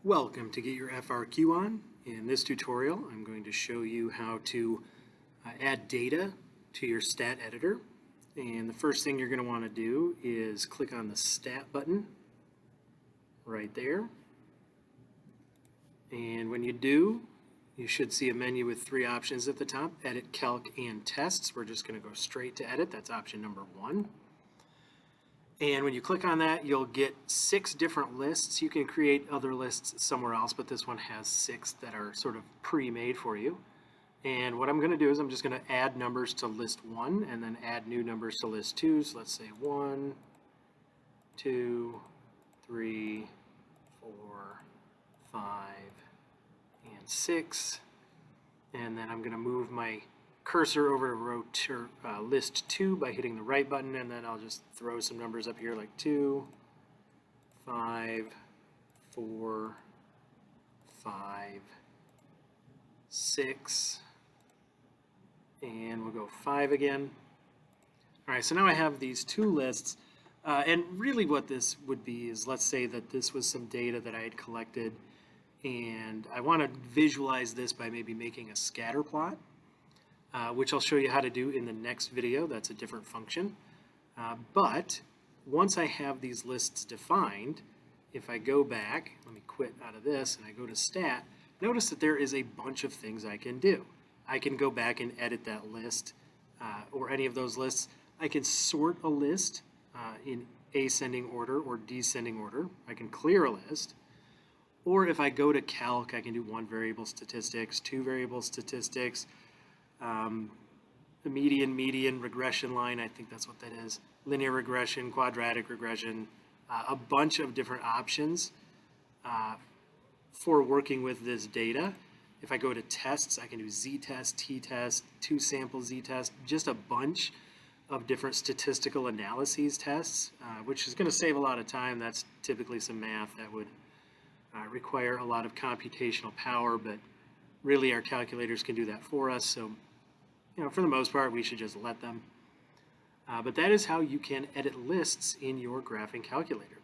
Welcome to Get Your FRQ On. In this tutorial, I'm going to show you how to add data to your stat editor. And the first thing you're going to want to do is click on the stat button right there. And when you do, you should see a menu with three options at the top: Edit, Calc, and Tests. We're just going to go straight to Edit. That's option number 1. And when you click on that, you'll get 6 different lists. You can create other lists somewhere else, but this one has 6 that are sort of pre-made for you. And what I'm going to do is I'm just going to add numbers to list 1 and then add new numbers to list 2. So let's say 1, 2, 3, 4, 5, and 6. And then I'm going to move my cursor over to list 2 by hitting the right button, and then I'll just throw some numbers up here like 2, 5, 4, 5, 6, and we'll go 5 again. All right, so now I have these 2 lists, and really what this would be is, let's say that this was some data that I had collected, and I want to visualize this by maybe making a scatter plot. Which I'll show you how to do in the next video. That's a different function. But once I have these lists defined, if I go back, let me quit out of this, and I go to Stat, notice that there is a bunch of things I can do. I can go back and edit that list, or any of those lists. I can sort a list in ascending order or descending order. I can clear a list. Or if I go to Calc, I can do 1 variable statistics, 2 variable statistics, the median regression line, I think that's what that is, linear regression, quadratic regression, a bunch of different options for working with this data. If I go to tests, I can do z-test, t-test, 2-sample z-test, just a bunch of different statistical analyses tests, which is going to save a lot of time. That's typically some math that would require a lot of computational power, but really our calculators can do that for us. So, for the most part, we should just let them. But that is how you can edit lists in your graphing calculator.